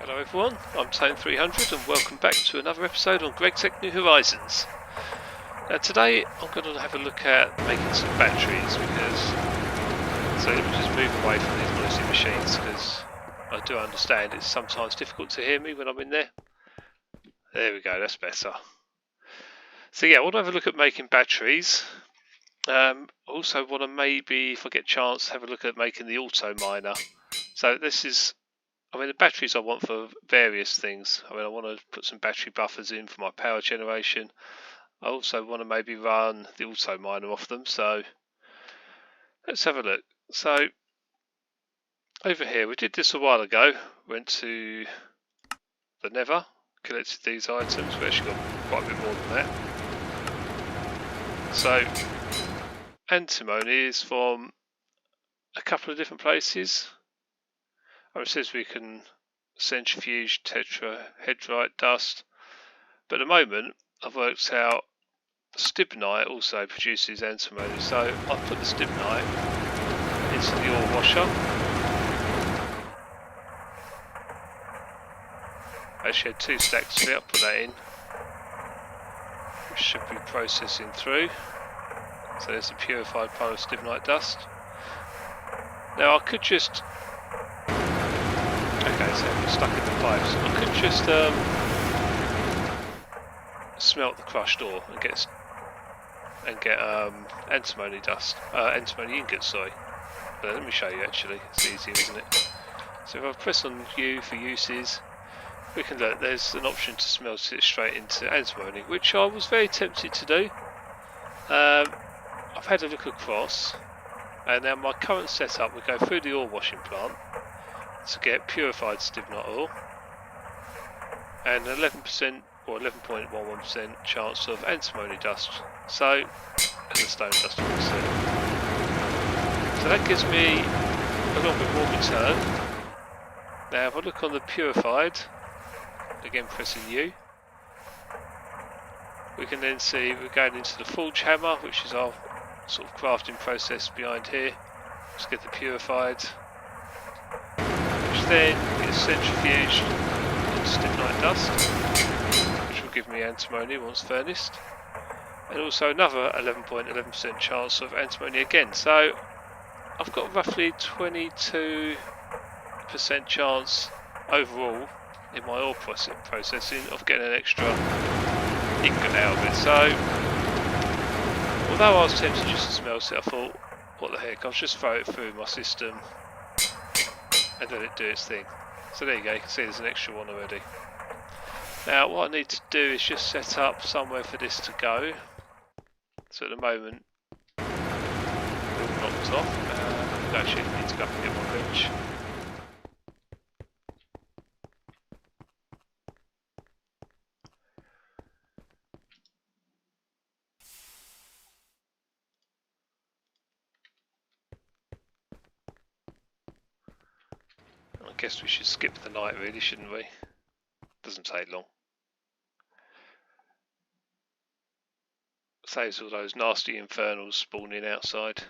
Hello everyone, I'm Ep94 and welcome back to another episode on Greg Tech New Horizons. Now today I'm going to have a look at making some batteries so let me just move away from these noisy machines because I do understand it's sometimes difficult to hear me when I'm in there. There we go, that's better. So yeah, I want to have a look at making batteries. Also want to maybe, if I get a chance, have a look at making the auto miner. So this is the batteries I want for various things. I want to put some battery buffers in for my power generation. I also want to maybe run the auto miner off them. So let's have a look. So over here, we did this a while ago. Went to the Nether, collected these items. We actually got quite a bit more than that. So antimony is from a couple of different places. It says we can centrifuge tetrahedrite dust, but at the moment I've worked out stibnite also produces antimony, so I've put the stibnite into the ore washer. I actually had 2 stacks of it. I'll put that in, which should be processing through. So there's a purified pile of stibnite dust. Now I could just so I'm stuck in the pipes. I could just smelt the crushed ore and get antimony dust, antimony ingots. Sorry, but let me show you. Actually, it's easier, isn't it? So if I press on U for uses, we can look. There's an option to smelt it straight into antimony, which I was very tempted to do. I've had a look across, and now my current setup, we go through the ore washing plant to get purified stibnite ore and 11% or 11.11% chance of antimony dust, and the stone dust obviously. So that gives me a little bit more return. Now if I look on the purified, again pressing U, we can then see we're going into the forge hammer, which is our sort of crafting process behind here. Let's get the purified, which then gets centrifuged into stibnite dust, which will give me antimony once furnaced, and also another 11.11% chance of antimony again. So I've got roughly 22% chance overall in my ore processing of getting an extra ingot out of it. So although I was tempted just to smelt it, I thought, what the heck, I'll just throw it through my system and let it do its thing. So there you go, you can see there's an extra one already. Now what I need to do is just set up somewhere for this to go. So at the moment it's all knocked off. Actually I need to go up and get my bench. I guess we should skip the night really, shouldn't we? Doesn't take long. Saves all those nasty infernals spawning outside.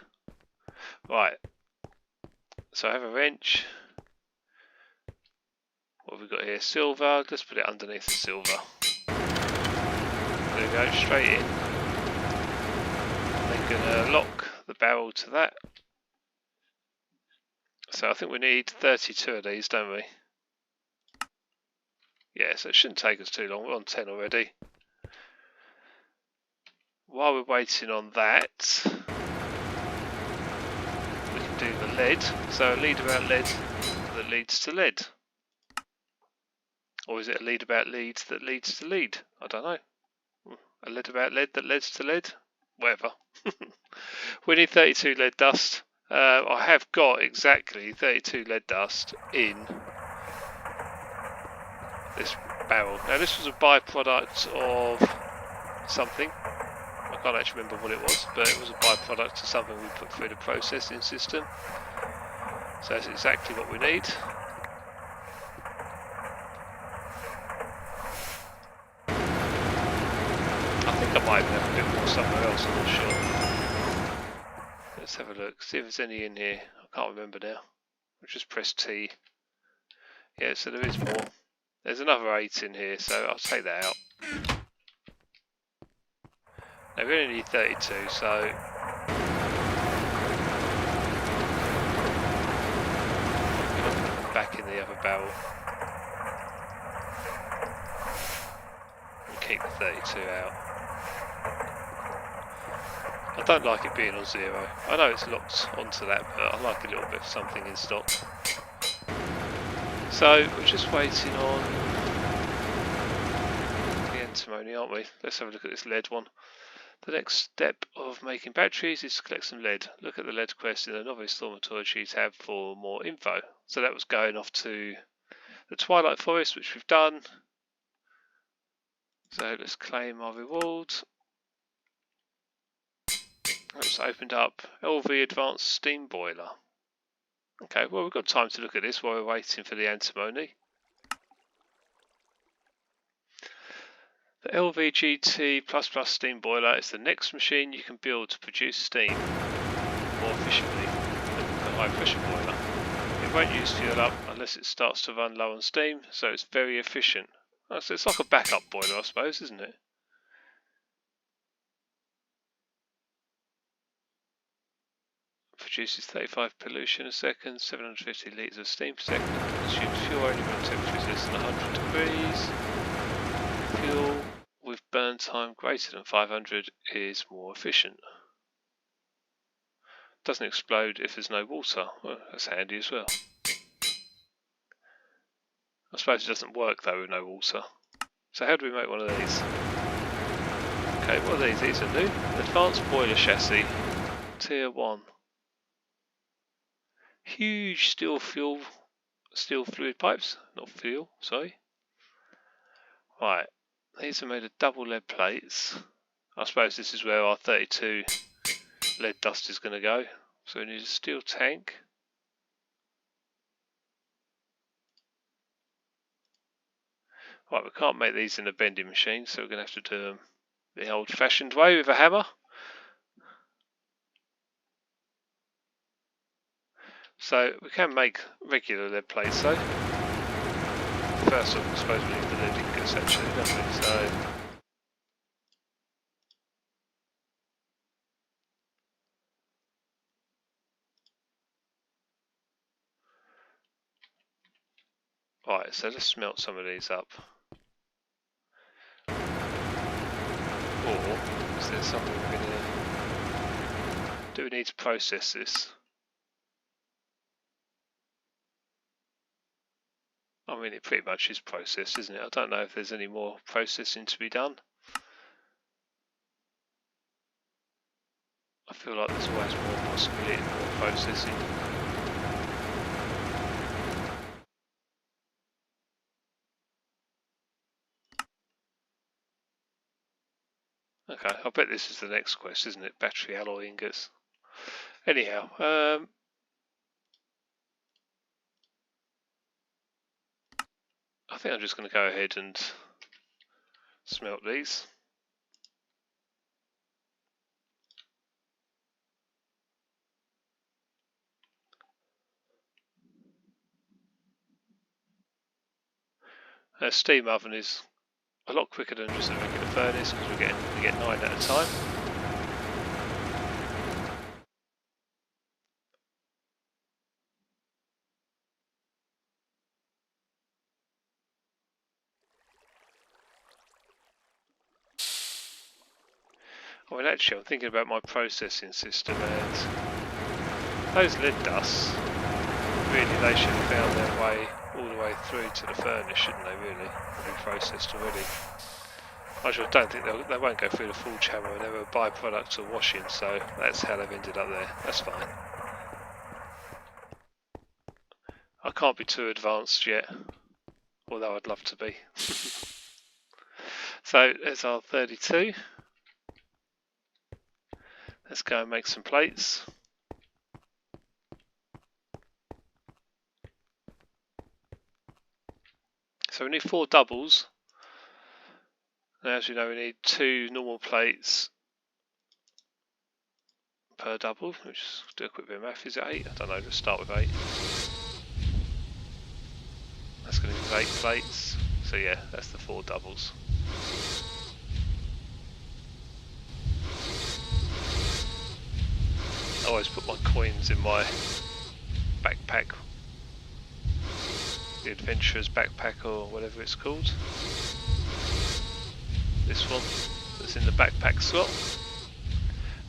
Right, so I have a wrench. What have we got here? Silver. Let's put it underneath the silver. There we go, straight in. I'm then going to lock the barrel to that. So I think we need 32 of these, don't we? Yeah, so it shouldn't take us too long. We're on 10 already. While we're waiting on that, we can do the lead. So a lead about lead that leads to lead. Or is it a lead about lead that leads to lead? I don't know. A lead about lead that leads to lead? Whatever. We need 32 lead dust. I have got exactly 32 lead dust in this barrel. Now this was a byproduct of something. I can't actually remember what it was, but it was a byproduct of something we put through the processing system. So that's exactly what we need. I think I might even have a bit more somewhere else, I'm not sure. Let's have a look, see if there's any in here. I can't remember now. I'll just press T. Yeah, so there is more. There's another 8 in here, so I'll take that out. Now we only need 32, so back in the other barrel. And keep the 32 out. I don't like it being on 0. I know it's locked onto that, but I like a little bit of something in stock. So we're just waiting on the antimony, aren't we? Let's have a look at this lead one. The next step of making batteries is to collect some lead. Look at the lead quest in the novice thaumaturgy tab for more info. So that was going off to the Twilight Forest, which we've done. So let's claim our reward. That's opened up LV Advanced Steam Boiler. Okay, well we've got time to look at this while we're waiting for the antimony. The LVGT++ steam boiler is the next machine you can build to produce steam more efficiently than the high pressure boiler. It won't use fuel up unless it starts to run low on steam, so it's very efficient. Oh, so it's like a backup boiler, I suppose, isn't it? Produces 35 pollution a second, 750 litres of steam per second, consumes fuel only when temperature is less than 100 degrees. Fuel with burn time greater than 500 is more efficient. Doesn't explode if there's no water. Well, that's handy as well. I suppose it doesn't work though with no water. So how do we make one of these? Okay, what are these? These are new. Advanced boiler chassis, tier 1. Huge steel fluid pipes, not fuel, sorry. Right, these are made of double lead plates. I suppose this is where our 32 lead dust is going to go. So we need a steel tank. Right, we can't make these in a bending machine, so we're going to have to do them the old-fashioned way with a hammer. So we can make regular lead plates though. First I suppose we need the lead ingots actually, don't we? So right, so let's smelt some of these up. Or is there something we're going to... Do we need to process this? I mean, it pretty much is processed, isn't it? I don't know if there's any more processing to be done. I feel like there's always more possibility of more processing. Okay, I bet this is the next quest, isn't it? Battery alloy ingots. Anyhow, I think I'm just going to go ahead and smelt these. A steam oven is a lot quicker than just a regular furnace because we get 9 at a time. I mean, actually, I'm thinking about my processing system, and those lead dusts, really, they should have found their way all the way through to the furnace, shouldn't they, really? They'll be processed already. Actually, I don't think they won't go through the full channel, and they're a byproduct of washing, so that's how they've ended up there. That's fine. I can't be too advanced yet, although I'd love to be. So, there's our 32. Let's go and make some plates. So we need 4 doubles. Now, as you know, we need 2 normal plates per double. We'll just do a quick bit of math. Is it 8? I don't know, let's start with 8. That's going to be 8 plates. So yeah, that's the 4 doubles. I always put my coins in my backpack, the adventurer's backpack or whatever it's called. This one that's in the backpack slot.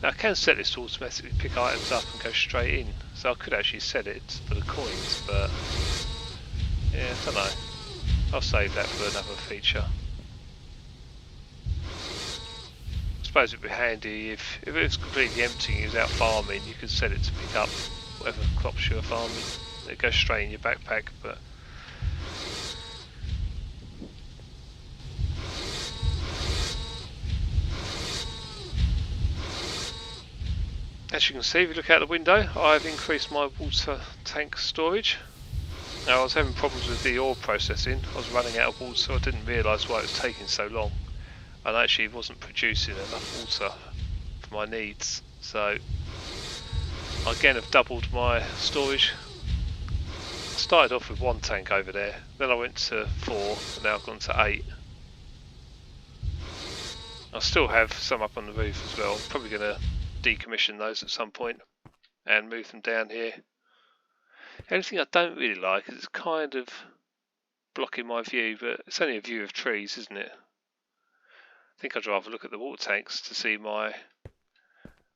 Now I can set this to automatically pick items up and go straight in, so I could actually set it for the coins, but yeah, I don't know. I'll save that for another feature. I suppose it'd be handy if it was completely empty and you was out farming, you could set it to pick up whatever crops you were farming. It goes straight in your backpack, but as you can see, if you look out the window, I've increased my water tank storage. Now I was having problems with the ore processing. I was running out of water, so I didn't realise why it was taking so long. And I actually wasn't producing enough water for my needs. So I again have doubled my storage. I started off with 1 tank over there, then I went to 4, and now I've gone to 8. I still have some up on the roof as well. I'm probably going to decommission those at some point and move them down here. The only thing I don't really like is it's kind of blocking my view, but it's only a view of trees, isn't it? I think I'd rather look at the water tanks to see my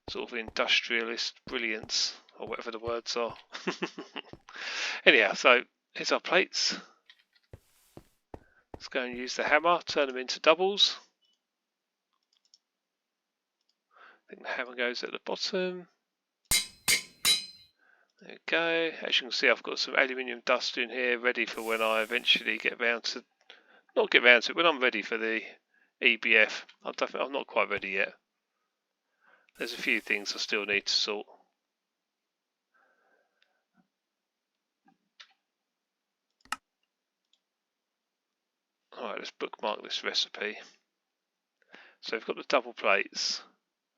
sort of industrialist brilliance, or whatever the words are. Anyhow, so here's our plates. Let's go and use the hammer, turn them into doubles. I think the hammer goes at the bottom. There we go. As you can see, I've got some aluminium dust in here ready for when I eventually get round to, not get round to it, when I'm ready for the EBF. I'm not quite ready yet. There's a few things I still need to sort. Alright, let's bookmark this recipe. So we've got the double plates.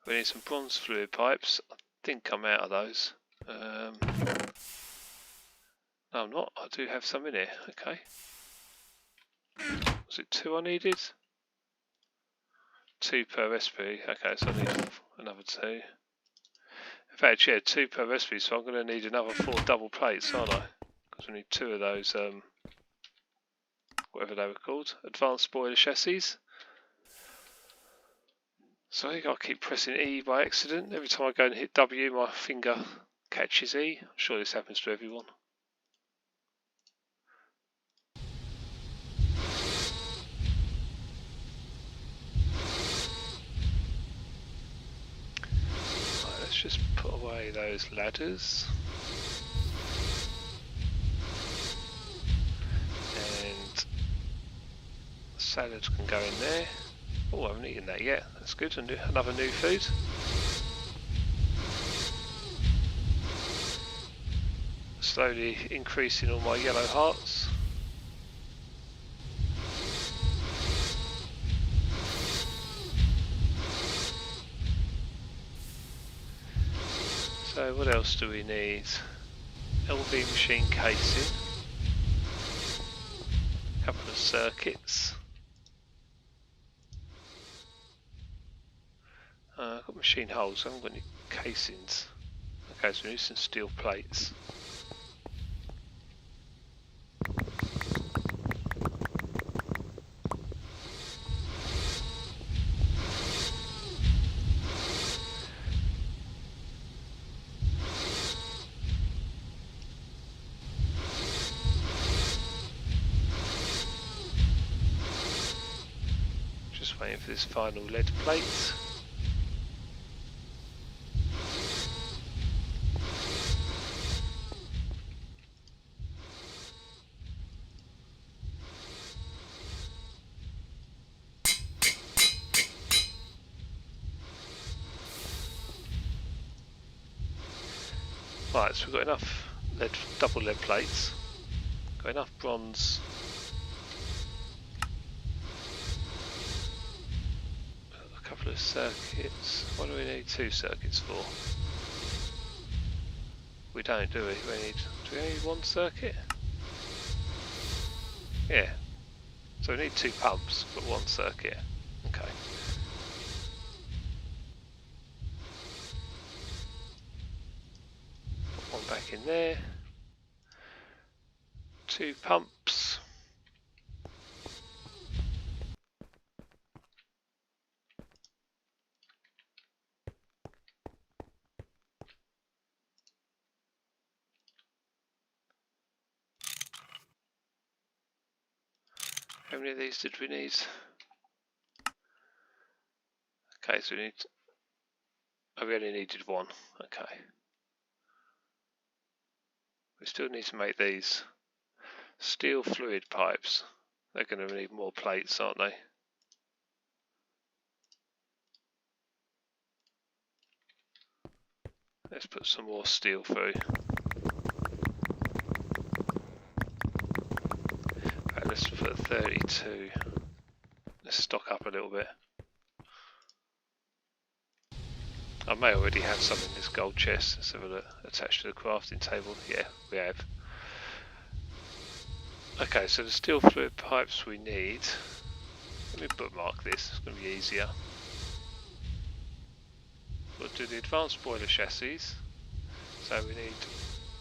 We need some bronze fluid pipes. I think I'm out of those. No, I'm not. I do have some in here. Okay. Was it 2 I needed? 2 per recipe. Okay, so I need another 2. In fact, yeah, 2 per recipe, so I'm going to need another 4 double plates, aren't I? Because we need 2 of those, whatever they were called, advanced boiler chassis. So I think I'll keep pressing E by accident. Every time I go and hit W, my finger catches E. I'm sure this happens to everyone. Right, let's just put away those ladders. And the salad can go in there. Oh, I haven't eaten that yet. That's good. Another new food. Slowly increasing all my yellow hearts. So what else do we need? LV machine casing. A couple of circuits. I've got machine holes, I haven't got any casings. Okay, so we need some steel plates. Just waiting for this final lead plate. Right, so we've got enough double lead plates, got enough bronze, a couple of circuits. What do we need 2 circuits for? We don't, do we? Do we need 1 circuit? Yeah. So we need 2 pumps, but 1 circuit. Okay. Put 1 back in there. 2 pumps. How many of these did we need? Okay, so we need. Oh, we only needed 1. Okay. We still need to make these steel fluid pipes. They're going to need more plates, aren't they? Let's put some more steel through. Right, let's put 32. Let's stock up a little bit. I may already have some in this gold chest. Let's have a look. Attached to the crafting table. Yeah, we have. Okay, so the steel fluid pipes we need. Let me bookmark this, it's going to be easier. We'll do the advanced boiler chassis. So we need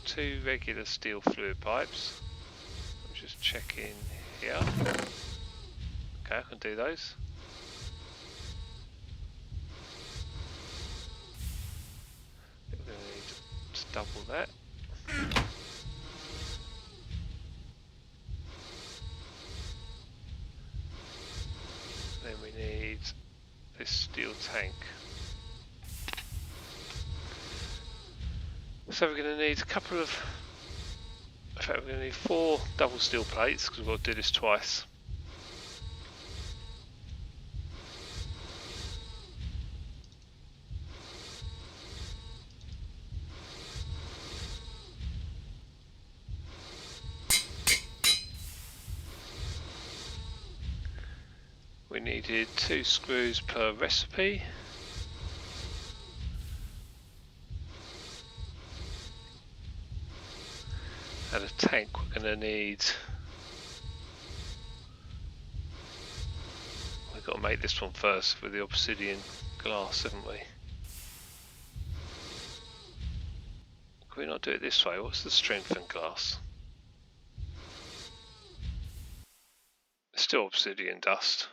2 regular steel fluid pipes. I'm just checking here. Okay, I can do those. We're going to need to double that. Then we need this steel tank. So we're going to need a couple of. In fact, we're going to need 4 double steel plates because we've got to do this twice. We needed 2 screws per recipe. And a tank we're going to need. We've got to make this one first with the obsidian glass, haven't we? Can we not do it this way? What's the strengthened glass? It's still obsidian dust.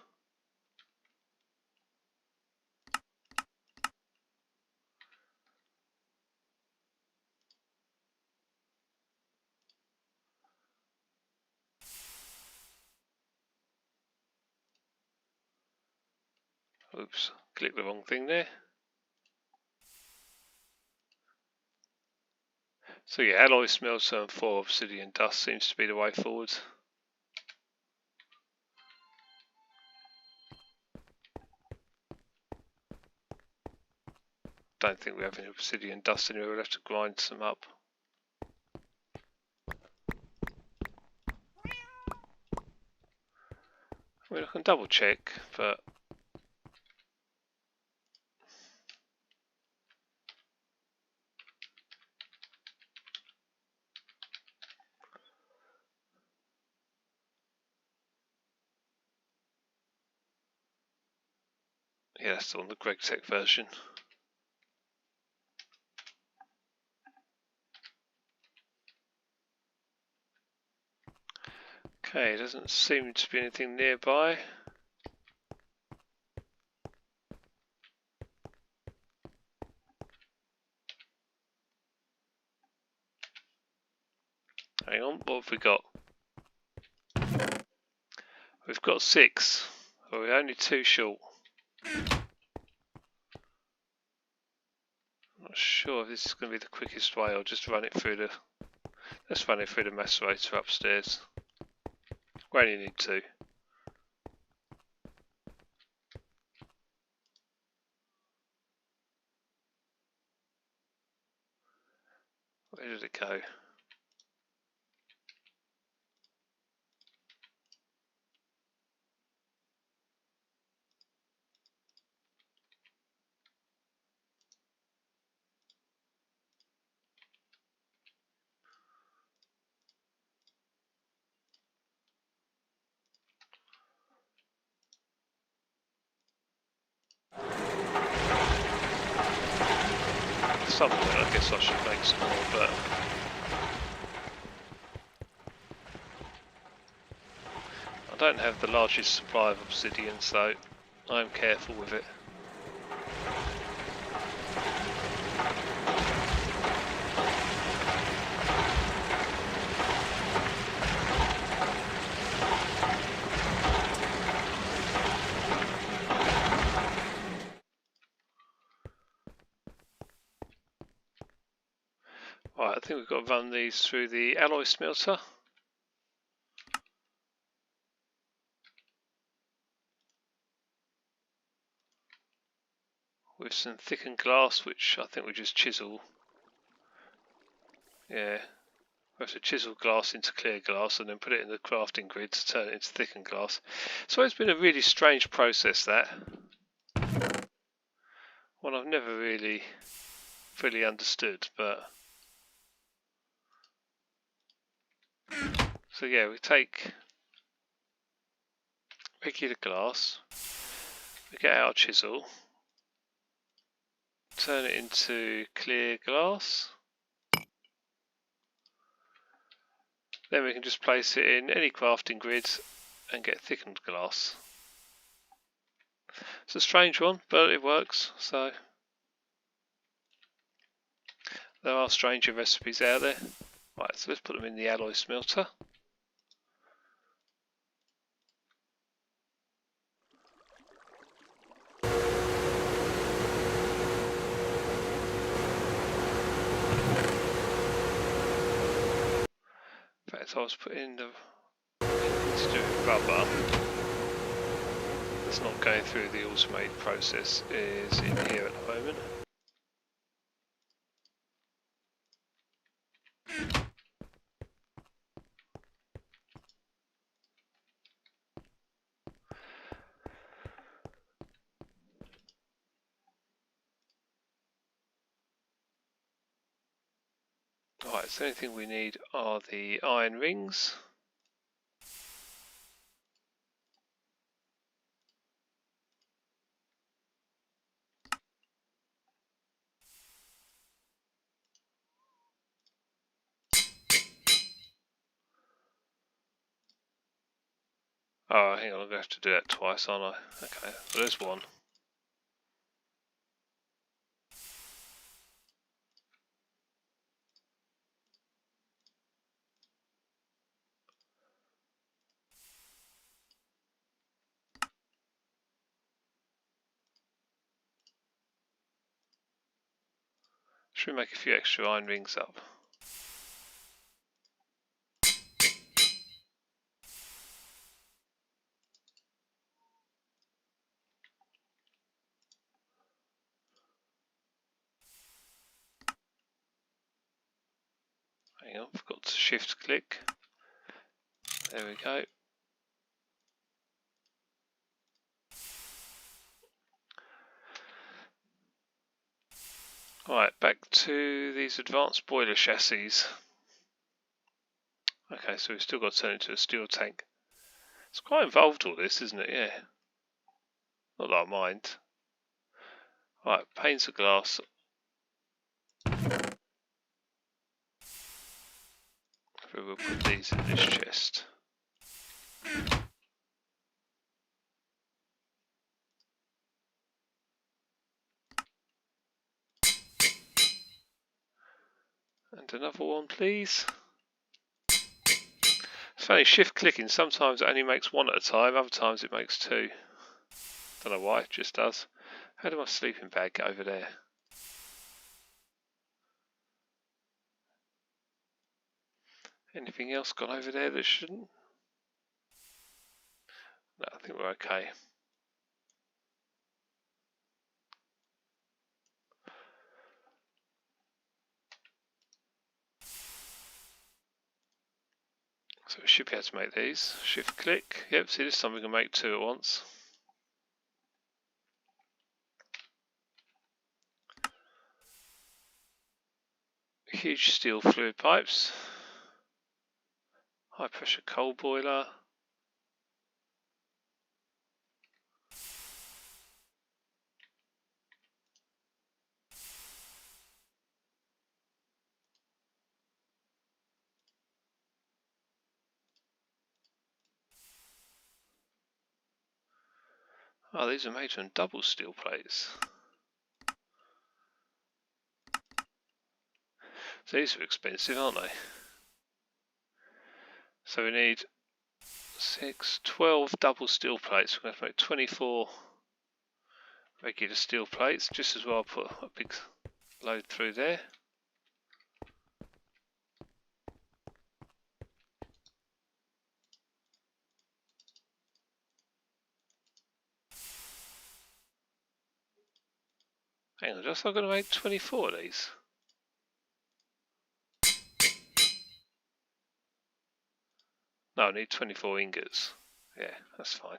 Oops, clicked the wrong thing there. So yeah, alloy smelter and 4 obsidian dust seems to be the way forward. Don't think we have any obsidian dust anywhere, we'll have to grind some up. I mean, I can double check, but yeah, that's on the GregTech version. Okay, doesn't seem to be anything nearby. Hang on, what have we got? We've got 6, but we're only 2 short. Not sure if this is going to be the quickest way. I'll just run it through the. Let's run it through the macerator upstairs. We only need 2. Where did it go? some point I guess I should make some more, but I don't have the largest supply of obsidian, so I'm careful with it. Right, I think we've got to run these through the alloy smelter. With some thickened glass, which I think we just chisel. Yeah, we have to chisel glass into clear glass and then put it in the crafting grid to turn it into thickened glass. So it's been a really strange process, that. One I've never really fully understood, but... So yeah, we take regular glass, we get our chisel, turn it into clear glass, then we can just place it in any crafting grid and get thickened glass. It's a strange one, but it works, so there are stranger recipes out there. Right, so let's put them in the alloy smelter. In fact, I was putting the to do with rubber. That's not going through the automated process, is in here at the moment. Right, so the only thing we need are the iron rings. Oh, hang on, I'm going to have to do that twice, aren't I? Okay, well, there's one. Should we make a few extra iron rings up? Hang on, forgot to shift click. There we go. Alright, back to these advanced boiler chassis. Okay, so we've still got to turn it into a steel tank. It's quite involved all this, isn't it? Yeah. Not that I mind. Right, panes of glass. We'll put these in this chest. And another one, please. It's funny, shift clicking, sometimes it only makes one at a time, other times it makes two. Don't know why, it just does. How did my sleeping bag get over there? Anything else gone over there that shouldn't? No, I think we're okay. So we should be able to make these. Shift click. Yep, see this time we can make two at once. Huge steel fluid pipes. High pressure coal boiler. Oh, these are made from double steel plates. So these are expensive, aren't they? So we need 12 double steel plates. We're going to have to make 24 regular steel plates. Just as well put a big load through there. Hang on, just I'm going to make 24 of these. No, I need 24 ingots. Yeah, that's fine.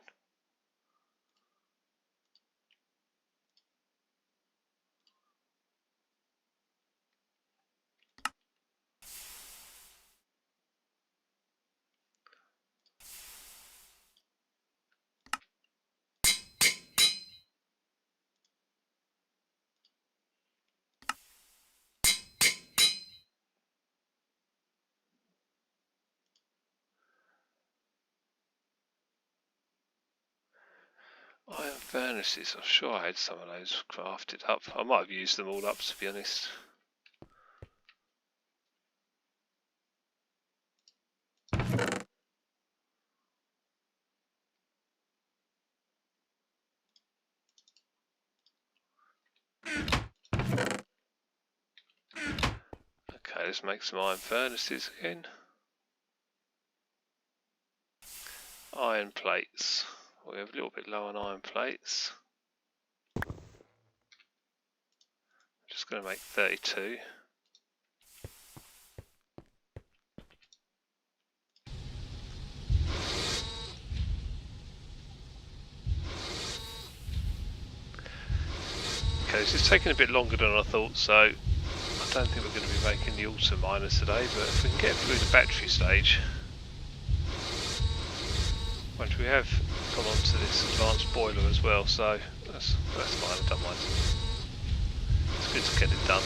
Iron furnaces, I'm sure I had some of those crafted up. I might have used them all up, to be honest. Okay, let's make some iron furnaces again. Iron plates. We have a little bit low on iron plates. Just going to make 32. Okay, this is taking a bit longer than I thought, so I don't think we're going to be making the auto miners today, but if we can get through the battery stage, once we have gone on to this advanced boiler as well, so that's fine, I don't mind. It's good to get it done.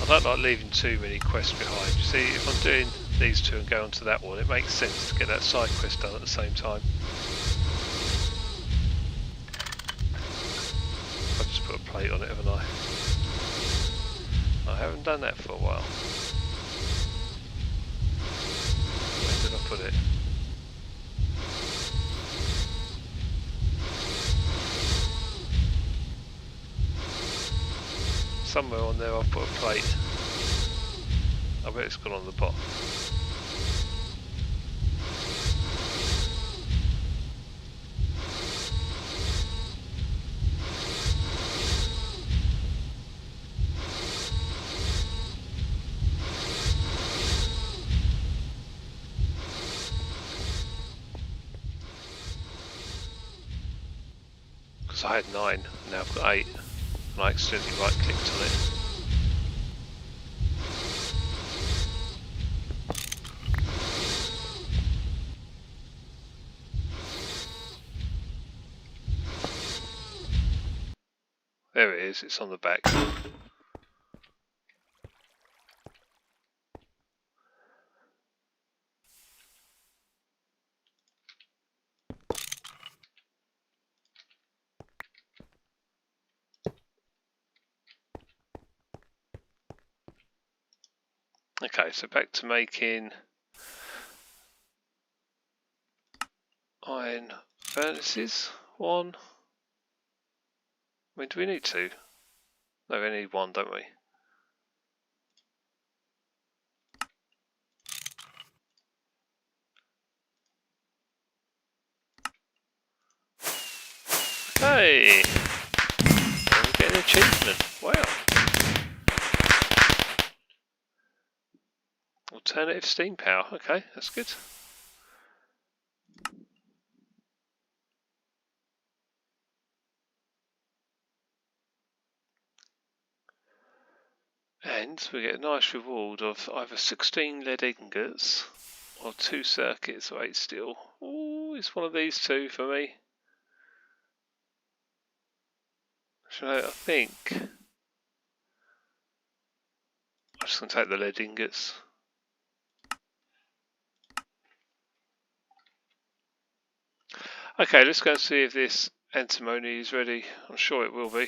I don't like leaving too many quests behind. You see, if I'm doing these two and go on to that one, it makes sense to get that side quest done at the same time. I've just put a plate on it, haven't I? I haven't done that for a while. Where did I put it? Somewhere on there I've put a plate. I bet it's gone on the bottom. Because I had 9, and now I've got 8, and I accidentally right clicked on it. There it is, it's on the back. Okay, so back to making iron furnaces. 1. I mean, do we need 2? No, we need 1, don't we? Hey! We get an achievement. Wow. Alternative steam power. Okay, that's good. And we get a nice reward of either 16 lead ingots or 2 circuits of 8 steel. Ooh, it's one of these two for me. So I think I'm just going to take the lead ingots. Okay, let's go and see if this antimony is ready. I'm sure it will be.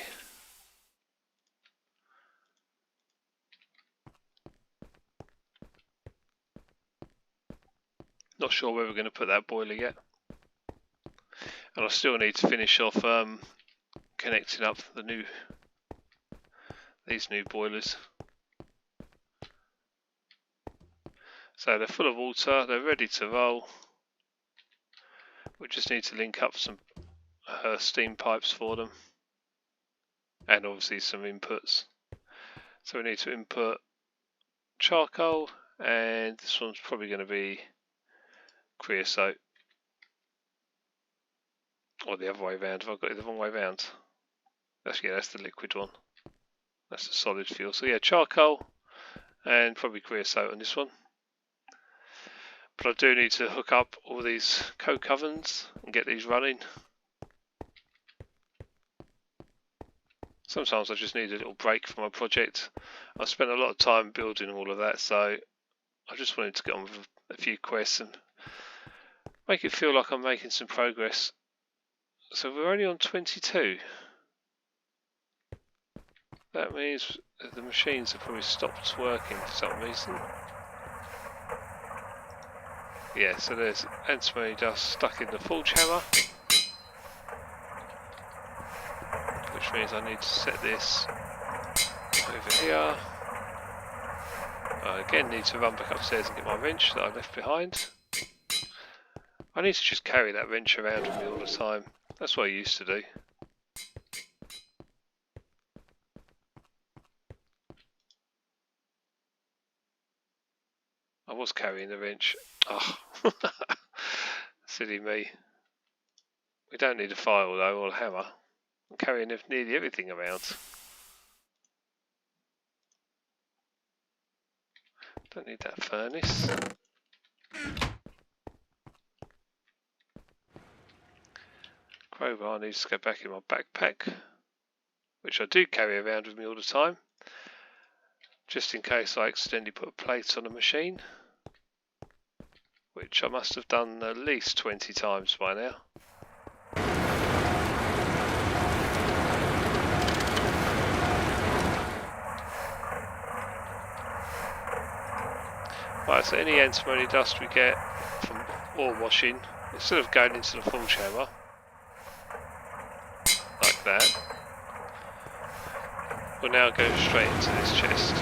Not sure where we're going to put that boiler yet. And I still need to finish off connecting up these new boilers. So they're full of water, they're ready to roll. We just need to link up some steam pipes for them. And obviously some inputs. So we need to input charcoal, and this one's probably going to be creosote. Or the other way round. Have I got it the wrong way round? Actually, yeah, that's the liquid one. That's the solid fuel. So yeah, charcoal and probably creosote on this one. But I do need to hook up all these coke ovens and get these running. Sometimes I just need a little break from my project. I spent a lot of time building all of that, so I just wanted to get on with a few quests and make it feel like I'm making some progress. So we're only on 22. That means that the machines have probably stopped working for some reason. Yeah, so there's antimony dust stuck in the forge hammer, which means I need to set this over here. I again need to run back upstairs and get my wrench that I left behind. I need to just carry that wrench around with me all the time. That's what I used to do. I was carrying the wrench. Oh, silly me. We don't need a file though, or a hammer. I'm carrying nearly everything around. Don't need that furnace. Crowbar needs to go back in my backpack, which I do carry around with me all the time, just in case I accidentally put a plate on a machine, which I must have done at least 20 times by now. Right, so any antimony dust we get from ore washing, instead of going into the forge hammer, like that, will now go straight into this chest.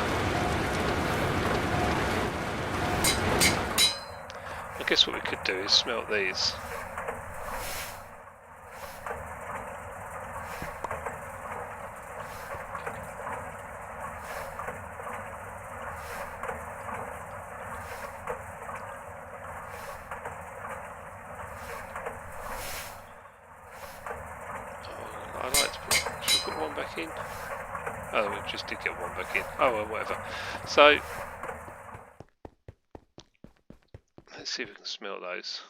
I guess what we could do is smelt these. In. Oh, we just did get one back in. Oh, well, whatever. So, let's see if we can smelt those.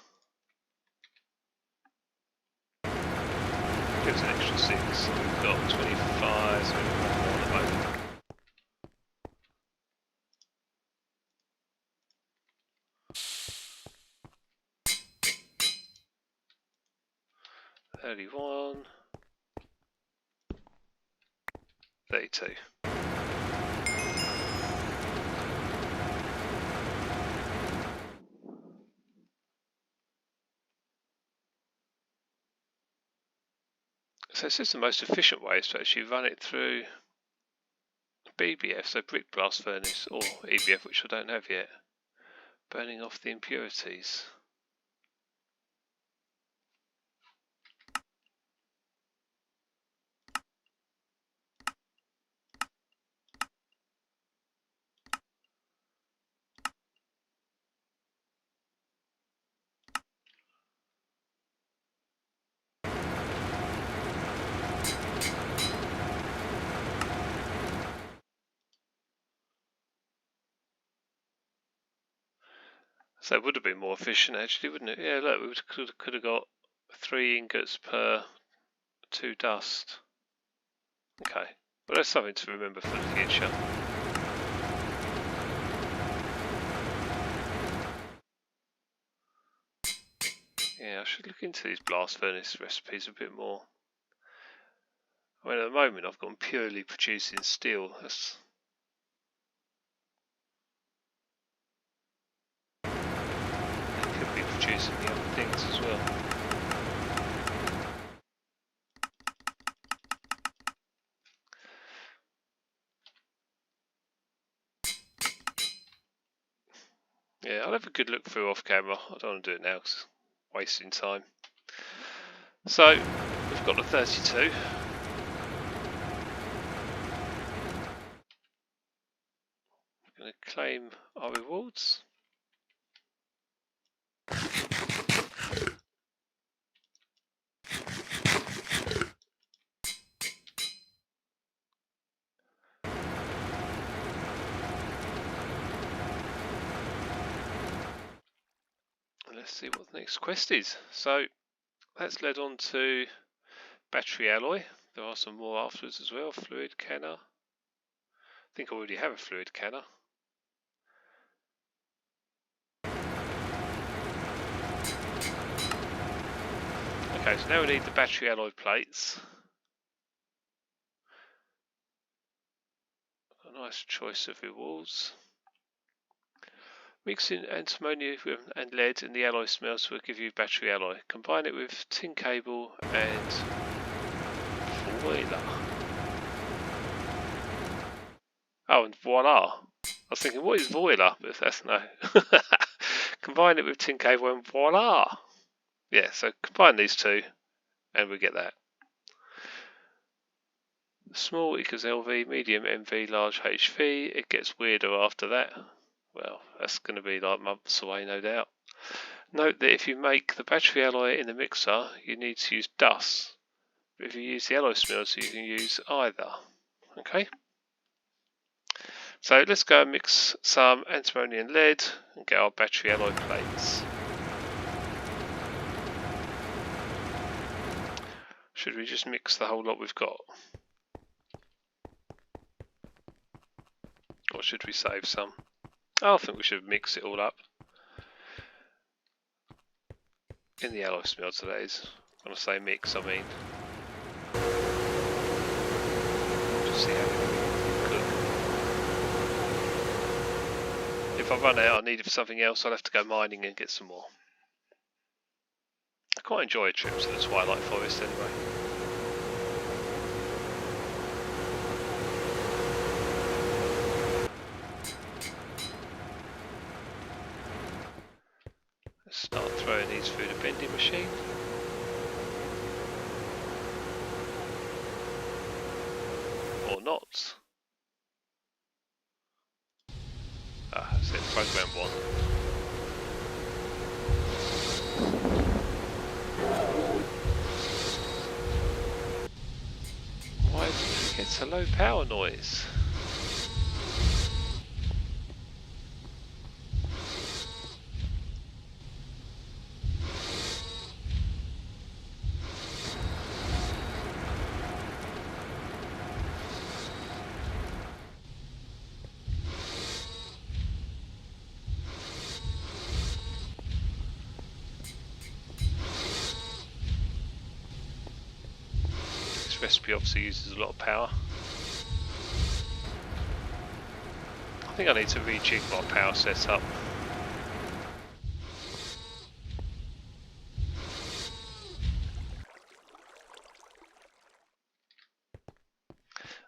Give us an extra 6. We've got 25, so we've got more at the moment. $31. 32. So this is the most efficient way to actually run it through BBF, so brick blast furnace, or EBF, which I don't have yet, burning off the impurities. So it would have been more efficient actually, wouldn't it? Yeah, look, we could have got 3 ingots per 2 dust. Okay, well that's something to remember for the future. Yeah, I should look into these blast furnace recipes a bit more. I mean, at the moment I've gone purely producing steel. It could be producing the other things as well. Yeah, I'll have a good look through off camera. I don't want to do it now because it's wasting time. So, we've got the 32. We're going to claim our rewards. Let's see what the next quest is. So, that's led on to battery alloy. There are some more afterwards as well. Fluid canner. I think I already have a fluid canner. Okay, so now we need the battery alloy plates. A nice choice of rewards. Mixing antimony and lead in the alloy smells will give you battery alloy. Combine it with tin cable and boiler. Oh, and voila! I was thinking, what is boiler? But that's no. Combine it with tin cable and voila! Yeah, so combine these two and we get that. Small equals LV, medium MV, large HV. It gets weirder after that. Well, that's going to be like months away, no doubt. Note that if you make the battery alloy in the mixer, you need to use dust. But if you use the alloy smelter, you can use either. Okay? So let's go and mix some antimony and lead and get our battery alloy plates. Should we just mix the whole lot we've got? Or should we save some? I think we should mix it all up. In the alloy smelter, that is. When I say mix, I mean just see how we cook. If I run out, I need it for something else, I'll have to go mining and get some more. I quite enjoy a trip to the Twilight Forest anyway. Let's start throwing these through the vending machine. Or not. Ah, that's it, program 1. Why did it get a low power noise? This recipe obviously uses a lot of power. I think I need to rejig my power setup.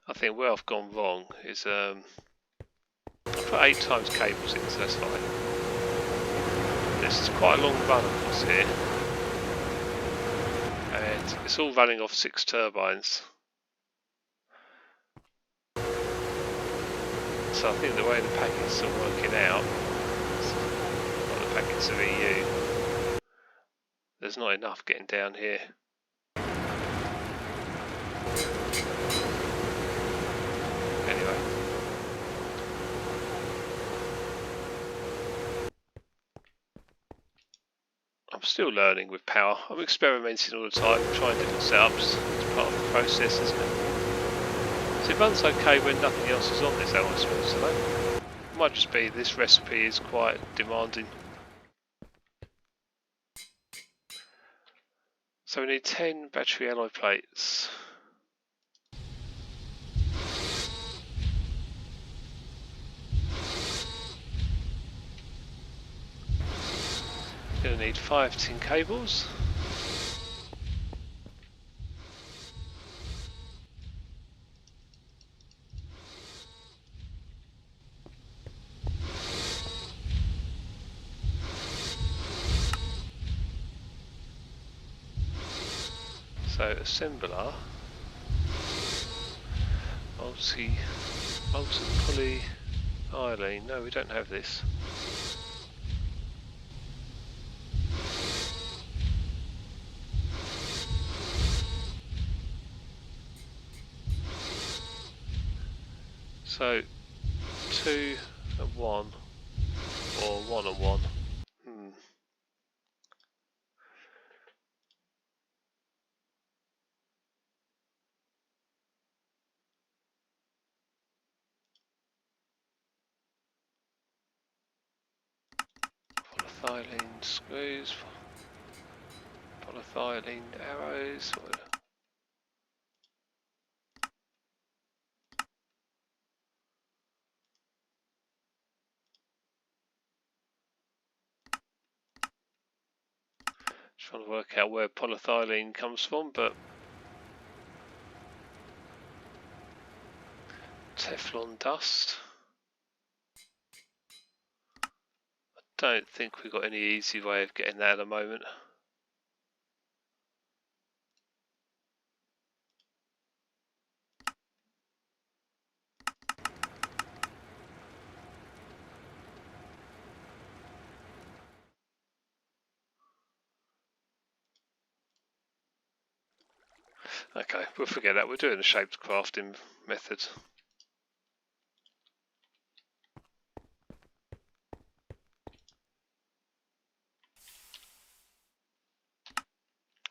I think where I've gone wrong is I put 8 times cables in, so that's fine. This is quite a long run across here, and it's all running off 6 turbines. So I think the way the packets are working out, like the packets of EU, there's not enough getting down here. Anyway. I'm still learning with power. I'm experimenting all the time, trying different setups. It's part of the process, isn't it? So it runs okay when nothing else is on this alloy smelter today. It might just be this recipe is quite demanding. So we need 10 battery alloy plates. Gonna need 5 tin cables. So assembler, molten polyethylene. No, we don't have this. So 2 and 1, or 1 and 1. Polyethylene screws, polyethylene arrows. Trying to work out where polyethylene comes from, but Teflon dust. I don't think we've got any easy way of getting that at the moment. Okay, we'll forget that. We're doing the shaped crafting method.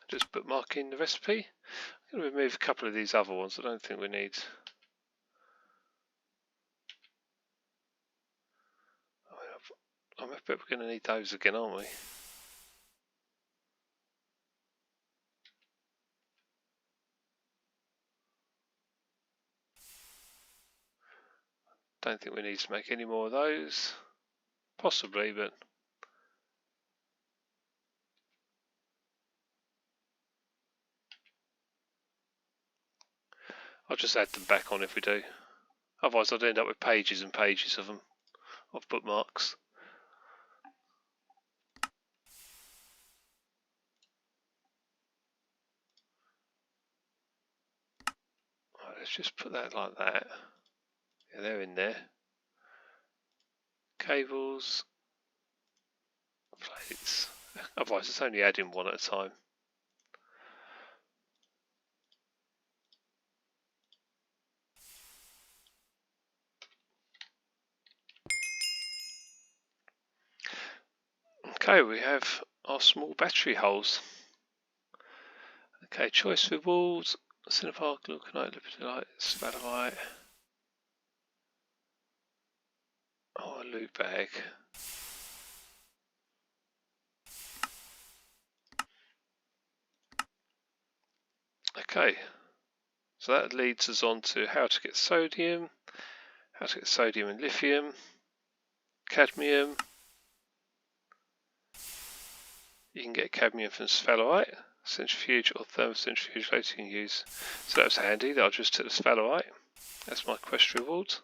Just bookmarking the recipe. I'm going to remove a couple of these other ones I don't think we need. I bet we're going to need those again, aren't we? Don't think we need to make any more of those. Possibly, but I'll just add them back on if we do. Otherwise I'd end up with pages and pages of them, of bookmarks. Right, let's just put that like that. Yeah, they're in there. Cables, plates. Otherwise it's only adding one at a time. Okay, we have our small battery holes. Okay, choice for walls, Cinepark, Glauconite, Lipidolite, Sphalerite. Oh, a loot bag. Okay, so that leads us on to how to get sodium and lithium, cadmium. You can get cadmium from sphalerite, centrifuge or thermocentrifuge later you can use. So that was handy, that I just took the sphalerite. That's my quest reward.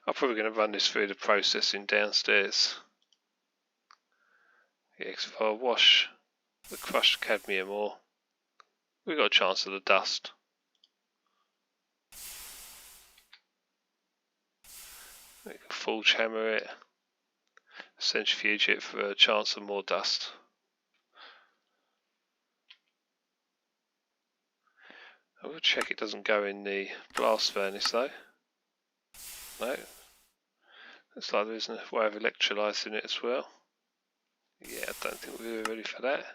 I'm probably going to run this through the processing downstairs. Yeah, because if I wash the crushed cadmium ore, we've got a chance of the dust. We can forge hammer it, centrifuge it for a chance of more dust. I will check it doesn't go in the blast furnace though. No. Looks like there isn't a way of electrolysing it as well. Yeah, I don't think we were ready for that.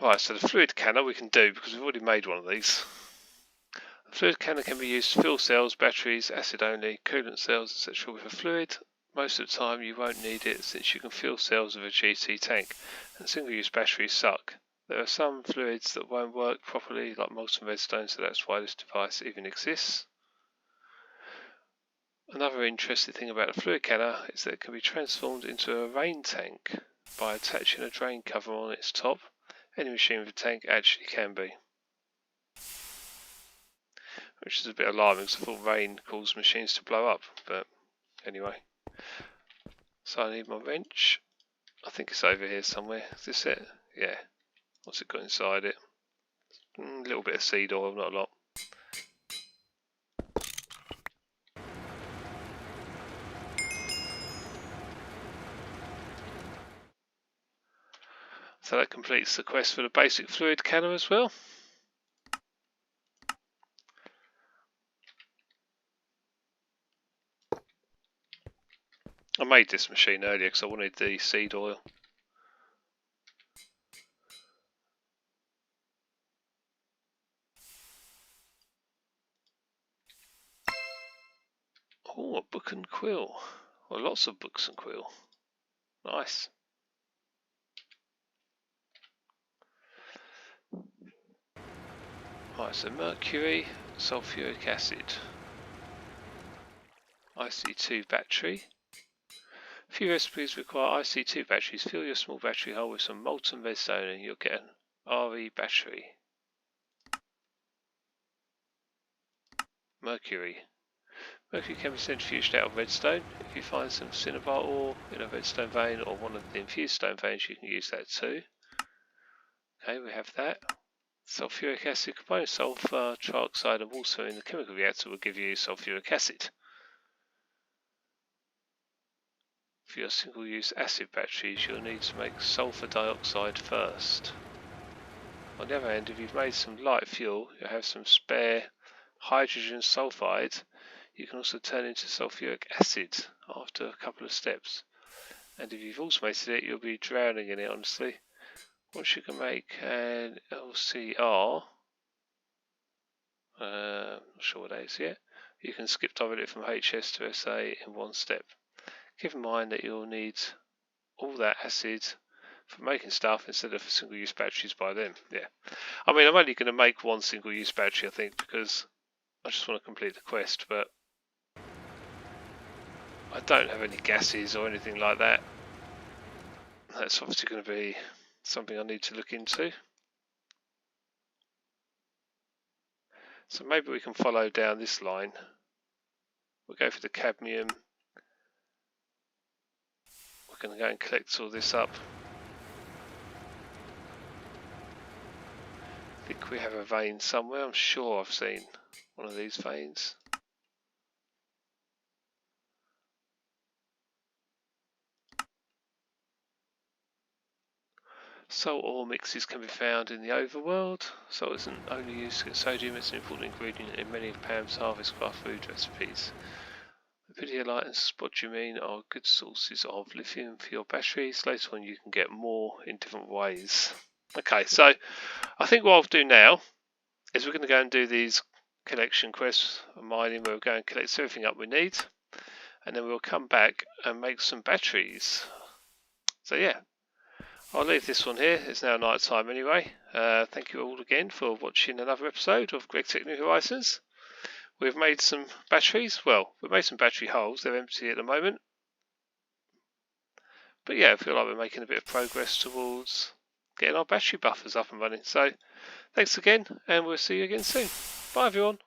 Right, so the fluid canner we can do because we've already made one of these. The fluid canner can be used to fill cells, batteries, acid only, coolant cells, etc. with a fluid. Most of the time you won't need it since you can fill cells with a GT tank, and single-use batteries suck. There are some fluids that won't work properly, like molten redstone, so that's why this device even exists. Another interesting thing about a fluid canner is that it can be transformed into a rain tank by attaching a drain cover on its top. Any machine with a tank actually can be. Which is a bit alarming because I thought rain caused machines to blow up, but anyway. So I need my wrench. I think it's over here somewhere. Is this it? Yeah. What's it got inside it? A little bit of seed oil, not a lot. So that completes the quest for the basic fluid canner as well. I made this machine earlier because I wanted the seed oil. Oh, a book and quill. Well, lots of books and quill. Nice. Right, so mercury, sulfuric acid, IC2 battery. A few recipes require IC2 batteries. Fill your small battery hole with some molten redstone and you'll get an RE battery. Mercury. Mercury can be centrifuged out of redstone. If you find some cinnabar ore in a redstone vein or one of the infused stone veins, you can use that too. Okay, we have that. Sulfuric acid combined sulfur, trioxide and water in the chemical reactor will give you sulfuric acid. For your single-use acid batteries, you'll need to make sulfur dioxide first. On the other hand, if you've made some light fuel, you'll have some spare hydrogen sulfide. You can also turn into sulfuric acid after a couple of steps. And if you've automated it, you'll be drowning in it, honestly. Once you can make an LCR, not sure what that is yet, you can skip directly from HS to SA in one step. Keep in mind that you'll need all that acid for making stuff instead of single-use batteries by then. Yeah, I mean, I'm only going to make one single-use battery, I think, because I just want to complete the quest, but I don't have any gases or anything like that. That's obviously going to be something I need to look into. So maybe we can follow down this line. We'll go for the cadmium. We're going to go and collect all this up. I think we have a vein somewhere. I'm sure I've seen one of these veins. Salt ore mixes can be found in the overworld. Salt isn't only used to get sodium, it's an important ingredient in many of Pam's Harvestcraft food recipes. Pidolite and spodumene are good sources of lithium for your batteries. Later on you can get more in different ways. Okay, so I think what I'll do now is we're going to go and do these collection quests of mining where we'll go and collect everything up we need. And then we'll come back and make some batteries. So yeah. I'll leave this one here. It's now night time anyway. Thank you all again for watching another episode of GregTech New Horizons. We've made some batteries. Well, we've made some battery holes. They're empty at the moment. But yeah, I feel like we're making a bit of progress towards getting our battery buffers up and running. So thanks again, and we'll see you again soon. Bye everyone.